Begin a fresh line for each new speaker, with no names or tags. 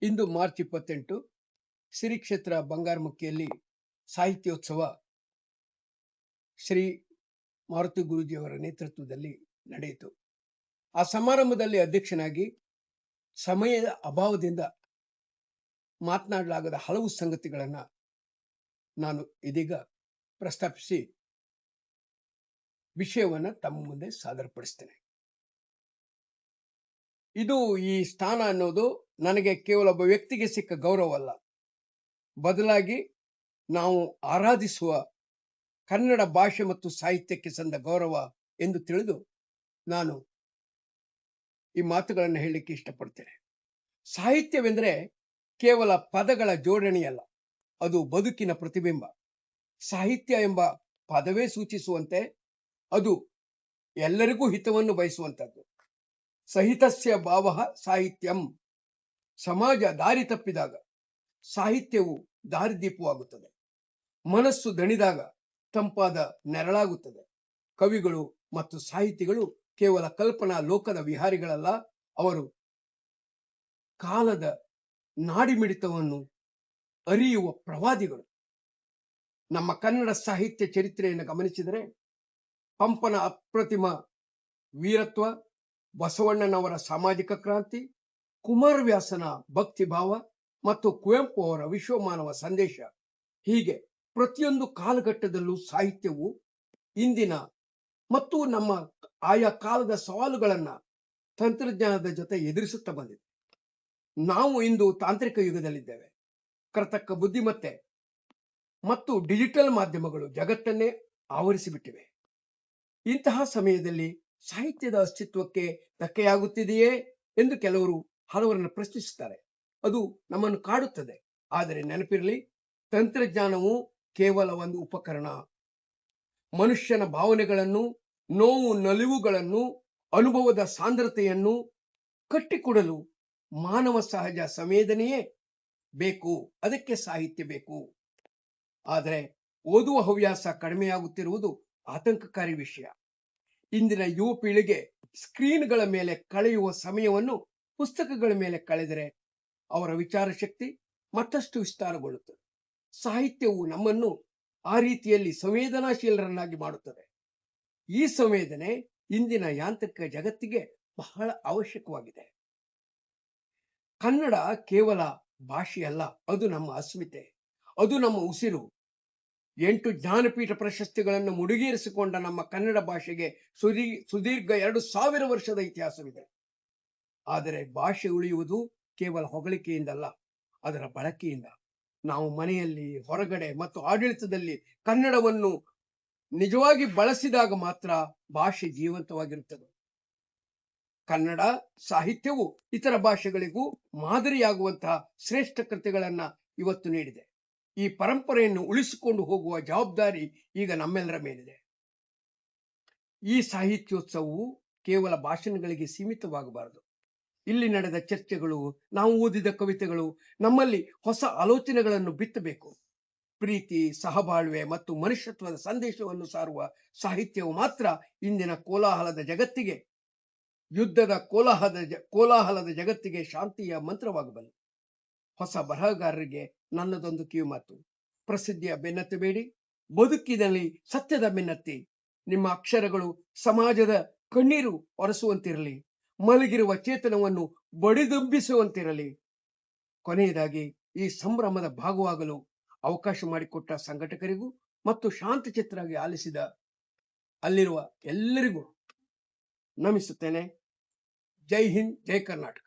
ಇಂದು March 28 Shri ಕ್ಷೇತ್ರ ಬಂಗಾರಮಕ್ಕಿಯಲ್ಲಿ ಸಾಹಿತ್ಯೋತ್ಸವ ಶ್ರೀ ಮಾರುತಿ ಗುರೂಜಿಯವರ ನೇತೃತ್ವದಲ್ಲಿ ನಡೆಯಿತು. ಆ ಸಮಾರಂಭದಲ್ಲಿ ಅಧ್ಯಕ್ಷನಾಗಿ ಸಮಯದ ಅಭಾವದಿಂದ ಮಾತನಾಡಲಾಗದ ಹಲವು ಸಂಗತಿಗಳನ್ನು ನಾನು ಇದೀಗ ಪ್ರಸ್ತಾಪಿಸಿ ವಿಷಯವನ್ನು ತಮ್ಮ ಮುಂದೆ ಸಾದರಪಡಿಸ್ತೇನೆ. ಇದು ಈ ಸ್ಥಾನ ಅನ್ನೋದು ನನಗೆ ಕೇವಲ ಒಬ್ಬ ವ್ಯಕ್ತಿಗೆ ಸಿಕ್ಕ ಗೌರವ ಅಲ್ಲ, ಬದಲಾಗಿ ನಾವು ಆರಾಧಿಸುವ ಕನ್ನಡ ಭಾಷೆ ಮತ್ತು ಸಾಹಿತ್ಯಕ್ಕೆ ಸಂದ ಗೌರವ ಎಂದು ತಿಳಿದು ನಾನು ಈ ಮಾತುಗಳನ್ನು ಹೇಳಲಿಕ್ಕೆ ಇಷ್ಟಪಡ್ತೇನೆ. ಸಾಹಿತ್ಯವೆಂದರೆ ಕೇವಲ ಪದಗಳ ಜೋಡಣೆಯಲ್ಲ, ಅದು ಬದುಕಿನ ಪ್ರತಿಬಿಂಬ. ಸಾಹಿತ್ಯ ಎಂಬ ಪದವೇ ಸೂಚಿಸುವಂತೆ ಅದು ಎಲ್ಲರಿಗೂ ಹಿತವನ್ನು ಬಯಸುವಂಥದ್ದು. ಸಹಿತಸ್ಯ ಭಾವ ಸಾಹಿತ್ಯಂ. ಸಮಾಜ ದಾರಿ ತಪ್ಪಿದಾಗ ಸಾಹಿತ್ಯವು ದಾರಿದೀಪವಾಗುತ್ತದೆ. ಮನಸ್ಸು ದಣಿದಾಗ ತಂಪಾದ ನೆರಳಾಗುತ್ತದೆ. ಕವಿಗಳು ಮತ್ತು ಸಾಹಿತಿಗಳು ಕೇವಲ ಕಲ್ಪನಾ ಲೋಕದ ವಿಹಾರಿಗಳಲ್ಲ, ಅವರು ಕಾಲದ ನಾಡಿಮಿಡಿತವನ್ನು ಅರಿಯುವ ಪ್ರವಾದಿಗಳು. ನಮ್ಮ ಕನ್ನಡ ಸಾಹಿತ್ಯ ಚರಿತ್ರೆಯನ್ನು ಗಮನಿಸಿದರೆ ಪಂಪನ ಅಪ್ರತಿಮ ವೀರತ್ವ, ಬಸವಣ್ಣನವರ ಸಾಮಾಜಿಕ ಕ್ರಾಂತಿ, ಕುಮಾರವ್ಯಾಸನ ಭಕ್ತಿಭಾವ ಮತ್ತು ಕುವೆಂಪು ಅವರ ವಿಶ್ವಮಾನವ ಸಂದೇಶ, ಹೀಗೆ ಪ್ರತಿಯೊಂದು ಕಾಲಘಟ್ಟದಲ್ಲೂ ಸಾಹಿತ್ಯವು ಇಂದಿನ ಮತ್ತು ನಮ್ಮ ಆಯಾ ಕಾಲದ ಸವಾಲುಗಳನ್ನು ತಂತ್ರಜ್ಞಾನದ ಜೊತೆ ಎದುರಿಸುತ್ತಾ ಬಂದಿದೆ. ನಾವು ಇಂದು ತಾಂತ್ರಿಕ ಯುಗದಲ್ಲಿದ್ದೇವೆ. ಕೃತಕ ಬುದ್ಧಿಮತ್ತೆ ಮತ್ತು ಡಿಜಿಟಲ್ ಮಾಧ್ಯಮಗಳು ಜಗತ್ತನ್ನೇ ಆವರಿಸಿಬಿಟ್ಟಿವೆ. ಇಂತಹ ಸಮಯದಲ್ಲಿ ಸಾಹಿತ್ಯದ ಅಸ್ತಿತ್ವಕ್ಕೆ ಧಕ್ಕೆಯಾಗುತ್ತಿದೆಯೇ ಎಂದು ಹಲವರನ್ನು ಪ್ರಶ್ನಿಸುತ್ತಾರೆ. ಅದು ನಮ್ಮನ್ನು ಕಾಡುತ್ತದೆ. ಆದರೆ ನೆನಪಿರಲಿ, ತಂತ್ರಜ್ಞಾನವು ಕೇವಲ ಒಂದು ಉಪಕರಣ. ಮನುಷ್ಯನ ಭಾವನೆಗಳನ್ನು, ನೋವು ನಲಿವುಗಳನ್ನು, ಅನುಭವದ ಸಾಂದ್ರತೆಯನ್ನು ಕಟ್ಟಿಕೊಡಲು ಮಾನವ ಸಹಜ ಸಂವೇದನೆಯೇ ಬೇಕು. ಅದಕ್ಕೆ ಸಾಹಿತ್ಯ ಬೇಕು. ಆದರೆ ಓದುವ ಹವ್ಯಾಸ ಕಡಿಮೆಯಾಗುತ್ತಿರುವುದು ಆತಂಕಕಾರಿ ವಿಷಯ. ಇಂದಿನ ಯುವ ಪೀಳಿಗೆ ಸ್ಕ್ರೀನ್ಗಳ ಮೇಲೆ ಕಳೆಯುವ ಸಮಯವನ್ನು ಪುಸ್ತಕಗಳ ಮೇಲೆ ಕಳೆದರೆ ಅವರ ವಿಚಾರ ಶಕ್ತಿ ಮತ್ತಷ್ಟು ವಿಸ್ತಾರಗೊಳ್ಳುತ್ತದೆ. ಸಾಹಿತ್ಯವು ನಮ್ಮನ್ನು ಆ ರೀತಿಯಲ್ಲಿ ಸಂವೇದನಾಶೀಲರನ್ನಾಗಿ ಮಾಡುತ್ತದೆ. ಈ ಸಂವೇದನೆ ಇಂದಿನ ಯಾಂತ್ರಿಕ ಜಗತ್ತಿಗೆ ಬಹಳ ಅವಶ್ಯಕವಾಗಿದೆ. ಕನ್ನಡ ಕೇವಲ ಭಾಷೆಯಲ್ಲ, ಅದು ನಮ್ಮ ಅಸ್ಮಿತೆ, ಅದು ನಮ್ಮ ಉಸಿರು. 8 ಜ್ಞಾನಪೀಠ ಪ್ರಶಸ್ತಿಗಳನ್ನು ಮುಡಿಗೇರಿಸಿಕೊಂಡ ನಮ್ಮ ಕನ್ನಡ ಭಾಷೆಗೆ ಸುದೀರ್ಘ 2000 ವರ್ಷದ ಇತಿಹಾಸವಿದೆ. ಆದರೆ ಭಾಷೆ ಉಳಿಯುವುದು ಕೇವಲ ಹೊಗಳಿಕೆಯಿಂದಲ್ಲ, ಅದರ ಬಳಕೆಯಿಂದ. ನಾವು ಮನೆಯಲ್ಲಿ, ಹೊರಗಡೆ ಮತ್ತು ಆಡಳಿತದಲ್ಲಿ ಕನ್ನಡವನ್ನು ನಿಜವಾಗಿ ಬಳಸಿದಾಗ ಮಾತ್ರ ಭಾಷೆ ಜೀವಂತವಾಗಿರುತ್ತದೆ. ಕನ್ನಡ ಸಾಹಿತ್ಯವು ಇತರ ಭಾಷೆಗಳಿಗೂ ಮಾದರಿಯಾಗುವಂತಹ ಶ್ರೇಷ್ಠ ಕೃತಿಗಳನ್ನ ಇವತ್ತು ನೀಡಿದೆ. ಈ ಪರಂಪರೆಯನ್ನು ಉಳಿಸಿಕೊಂಡು ಹೋಗುವ ಜವಾಬ್ದಾರಿ ಈಗ ನಮ್ಮೆಲ್ಲರ ಮೇಲಿದೆ. ಈ ಸಾಹಿತ್ಯೋತ್ಸವವು ಕೇವಲ ಭಾಷಣಗಳಿಗೆ ಸೀಮಿತವಾಗಬಾರದು. ಇಲ್ಲಿ ನಡೆದ ಚರ್ಚೆಗಳು, ನಾವು ಓದಿದ ಕವಿತೆಗಳು ನಮ್ಮಲ್ಲಿ ಹೊಸ ಆಲೋಚನೆಗಳನ್ನು ಬಿತ್ತಬೇಕು. ಪ್ರೀತಿ, ಸಹಬಾಳ್ವೆ ಮತ್ತು ಮನುಷ್ಯತ್ವದ ಸಂದೇಶವನ್ನು ಸಾರುವ ಸಾಹಿತ್ಯವು ಮಾತ್ರ ಇಂದಿನ ಕೋಲಾಹಲದ ಜಗತ್ತಿಗೆ, ಯುದ್ಧದ ಕೋಲಾಹಲದ ಜಗತ್ತಿಗೆ ಶಾಂತಿಯ ಮಂತ್ರವಾಗಬಲ್ಲ. ಹೊಸ ಬರಹಗಾರರಿಗೆ ನನ್ನದೊಂದು ಕಿವಿಮಾತು: ಪ್ರಸಿದ್ಧಿಯ ಬೆನ್ನತ್ತಬೇಡಿ, ಬದುಕಿನಲ್ಲಿ ಸತ್ಯದ ಬೆನ್ನತ್ತಿ. ನಿಮ್ಮ ಅಕ್ಷರಗಳು ಸಮಾಜದ ಕಣ್ಣೀರು ಒರೆಸುವಂತಿರಲಿ, ಮಲಗಿರುವ ಚೇತನವನ್ನು ಬಡಿದೆಬ್ಬಿಸುವಂತಿರಲಿ. ಕೊನೆಯದಾಗಿ, ಈ ಸಂಭ್ರಮದ ಭಾಗವಾಗಲು ಅವಕಾಶ ಮಾಡಿಕೊಟ್ಟ ಸಂಘಟಕರಿಗೂ ಮತ್ತು ಶಾಂತಚಿತ್ತರಾಗಿ ಆಲಿಸಿದ ಅಲ್ಲಿರುವ ಎಲ್ಲರಿಗೂ ನಮಿಸುತ್ತೇನೆ. ಜೈ ಹಿಂದ್, ಜೈ ಕರ್ನಾಟಕ.